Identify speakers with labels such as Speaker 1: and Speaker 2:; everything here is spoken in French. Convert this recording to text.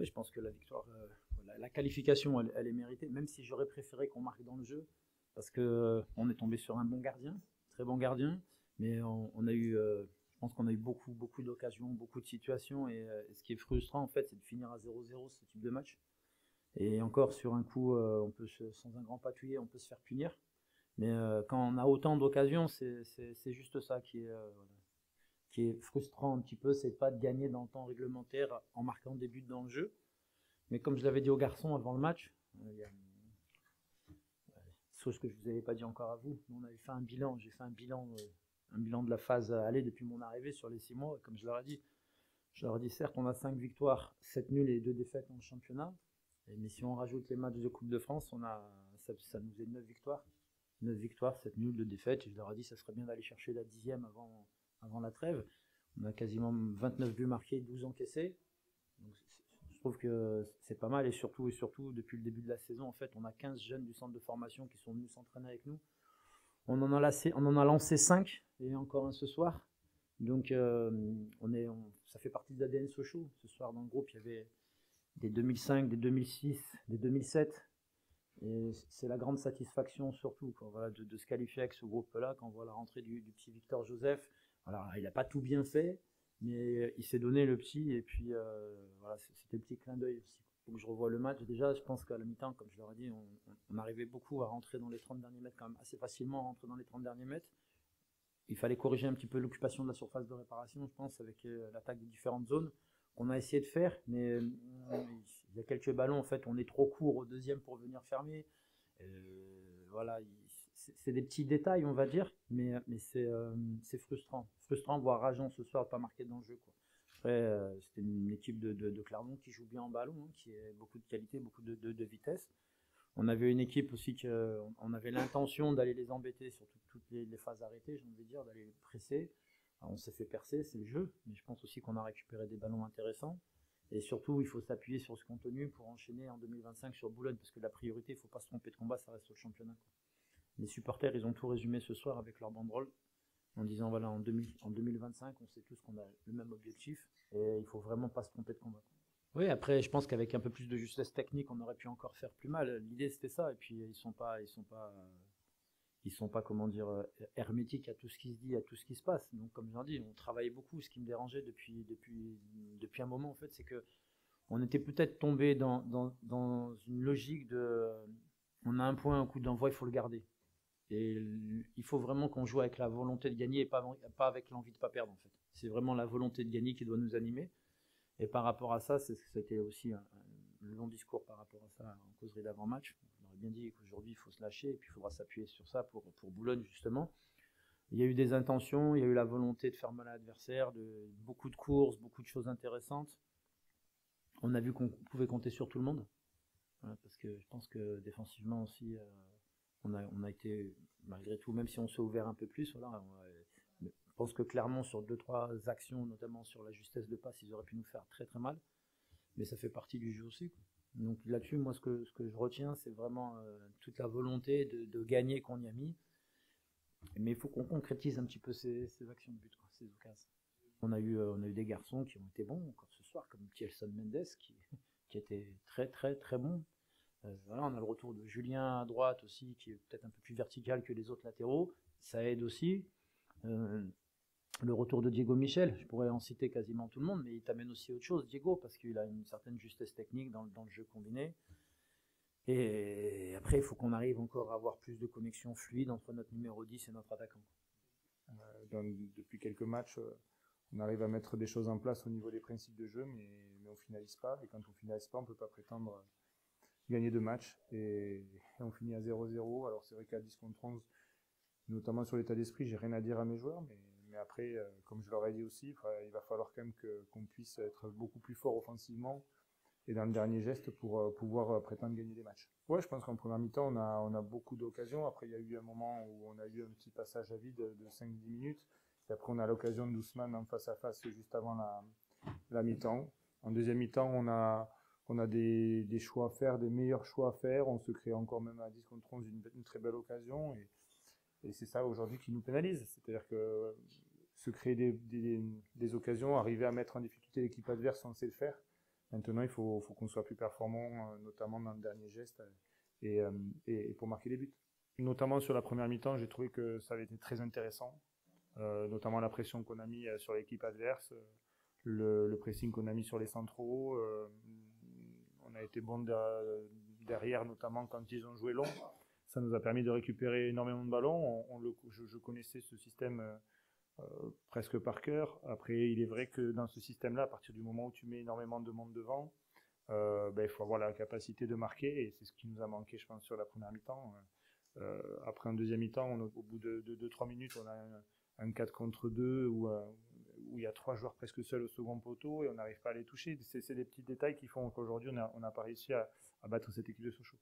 Speaker 1: Oui, je pense que la victoire, la qualification, elle est méritée, même si j'aurais préféré qu'on marque dans le jeu, parce que on est tombé sur un bon gardien, très bon gardien, mais on a eu, je pense qu'on a eu beaucoup d'occasions, beaucoup de situations, et ce qui est frustrant en fait, c'est de finir à 0-0 ce type de match. Et encore sur un coup, sans un grand patouillet, on peut se faire punir. Mais quand on a autant d'occasions, c'est juste ça voilà, qui est frustrant un petit peu, c'est pas de gagner dans le temps réglementaire en marquant des buts dans le jeu. Mais comme je l'avais dit aux garçons avant le match, il y a chose que je vous avais pas dit encore à vous, on avait fait un bilan, j'ai fait un bilan de la phase aller depuis mon arrivée sur les 6 mois. Comme je leur ai dit certes, on a 5 victoires, 7 nuls et 2 défaites en championnat. Mais si on rajoute les matchs de Coupe de France, ça nous faisait 9 victoires. 9 victoires, 7 nuls, 2 défaites. Et je leur ai dit ça serait bien d'aller chercher la 10e avant la trêve. On a quasiment 29 buts marqués, 12 encaissés. Donc, je trouve que c'est pas mal, et surtout, depuis le début de la saison, en fait, on a 15 jeunes du centre de formation qui sont venus s'entraîner avec nous. On en a lancé 5, et encore un ce soir. Donc, ça fait partie de l'ADN Sochaux. Ce soir, dans le groupe, il y avait des 2005, des 2006, des 2007. Et c'est la grande satisfaction, surtout, quoi, voilà, de se qualifier avec ce groupe-là, quand on voit la rentrée du petit Victor Joseph. Alors, il n'a pas tout bien fait, mais il s'est donné le petit, et puis voilà, c'était le petit clin d'œil aussi. Donc je revois le match. Déjà, je pense qu'à la mi-temps, comme je leur ai dit, on arrivait beaucoup à rentrer dans les 30 derniers mètres, quand même assez facilement à rentrer dans les 30 derniers mètres. Il fallait corriger un petit peu l'occupation de la surface de réparation, je pense, avec l'attaque des différentes zones qu'on a essayé de faire, mais il y a quelques ballons, en fait, on est trop court au deuxième pour venir fermer. Voilà, c'est des petits détails, on va dire, mais c'est frustrant. Frustrant, voire rageant ce soir de ne pas marquer dans le jeu, quoi. Après, c'était une équipe de Clermont qui joue bien en ballon, hein, qui a beaucoup de qualité, beaucoup de vitesse. On avait une équipe aussi on avait l'intention d'aller les embêter sur toutes les phases arrêtées, j'ai envie de dire, d'aller les presser. Alors, on s'est fait percer, c'est le jeu, mais je pense aussi qu'on a récupéré des ballons intéressants. Et surtout, il faut s'appuyer sur ce contenu pour enchaîner en 2025 sur Boulogne, parce que la priorité, il ne faut pas se tromper de combat, ça reste sur le championnat, quoi. Les supporters, ils ont tout résumé ce soir avec leur banderole, en disant voilà, en 2025, on sait tous qu'on a le même objectif, et il ne faut vraiment pas se tromper de combat. Oui, après, je pense qu'avec un peu plus de justesse technique, on aurait pu encore faire plus mal. L'idée, c'était ça. Et puis, ils sont pas, comment dire, hermétiques à tout ce qui se dit, à tout ce qui se passe. Donc, comme je l'ai dit, on travaillait beaucoup. Ce qui me dérangeait depuis un moment, en fait, c'est que on était peut-être tombé dans une logique on a un point, un coup d'envoi, il faut le garder. Et il faut vraiment qu'on joue avec la volonté de gagner, et pas avec l'envie de ne pas perdre, en fait. C'est vraiment la volonté de gagner qui doit nous animer. Et par rapport à ça, c'était aussi un long discours par rapport à ça en causerie d'avant-match. On aurait bien dit qu'aujourd'hui, il faut se lâcher, et puis il faudra s'appuyer sur ça pour Boulogne, justement. Il y a eu des intentions, il y a eu la volonté de faire mal à l'adversaire, beaucoup de courses, beaucoup de choses intéressantes. On a vu qu'on pouvait compter sur tout le monde, voilà, parce que je pense que défensivement aussi, on a été, malgré tout, même si on s'est ouvert un peu plus, voilà, je pense que clairement, sur 2-3 actions, notamment sur la justesse de passe, ils auraient pu nous faire très très mal. Mais ça fait partie du jeu aussi, quoi. Donc là-dessus, moi, ce que je retiens, c'est vraiment toute la volonté de gagner qu'on y a mis. Mais il faut qu'on concrétise un petit peu ces actions de but, quoi, ces occasions. On a eu des garçons qui ont été bons encore ce soir, comme Thielson Mendes, qui était très très très bon. Voilà, on a le retour de Julien à droite aussi, qui est peut-être un peu plus vertical que les autres latéraux. Ça aide aussi. Le retour de Diego Michel, je pourrais en citer quasiment tout le monde, mais il t'amène aussi autre chose, Diego, parce qu'il a une certaine justesse technique dans le jeu combiné. Et après, il faut qu'on arrive encore à avoir plus de connexion fluide entre notre numéro 10 et notre attaquant.
Speaker 2: Depuis quelques matchs, on arrive à mettre des choses en place au niveau des principes de jeu, mais on ne finalise pas. Et quand on ne finalise pas, on ne peut pas prétendre gagner de matchs. Et on finit à 0-0. Alors c'est vrai qu'à 10 contre 11, notamment sur l'état d'esprit, j'ai rien à dire à mes joueurs, mais après, comme je leur ai dit aussi, il va falloir quand même qu'on puisse être beaucoup plus fort offensivement et dans le dernier geste pour pouvoir prétendre gagner des matchs. Ouais, je pense qu'en première mi-temps, on a beaucoup d'occasions. Après, il y a eu un moment où on a eu un petit passage à vide de 5-10 minutes. Et après, on a l'occasion d'Ousmane en face à face juste avant la mi-temps. En deuxième mi-temps, on a des choix à faire, des meilleurs choix à faire. On se crée encore même à 10 contre 11 une très belle occasion. Et c'est ça aujourd'hui qui nous pénalise. C'est-à-dire que se créer des occasions, arriver à mettre en difficulté l'équipe adverse, on sait le faire. Maintenant, il faut qu'on soit plus performant, notamment dans le dernier geste et pour marquer les buts. Notamment sur la première mi-temps, j'ai trouvé que ça avait été très intéressant, notamment la pression qu'on a mis sur l'équipe adverse, le pressing qu'on a mis sur les centraux. On a été bon derrière, notamment quand ils ont joué long. Ça nous a permis de récupérer énormément de ballons. Je connaissais ce système presque par cœur. Après, il est vrai que dans ce système-là, à partir du moment où tu mets énormément de monde devant, il faut avoir la capacité de marquer, et c'est ce qui nous a manqué, je pense, sur la première mi-temps. Après un deuxième mi-temps, au bout de 2-3 minutes, on a un 4 contre 2 où il y a 3 joueurs presque seuls au second poteau et on n'arrive pas à les toucher. C'est des petits détails qui font qu'aujourd'hui, on n'a pas réussi à battre cette équipe de Sochaux.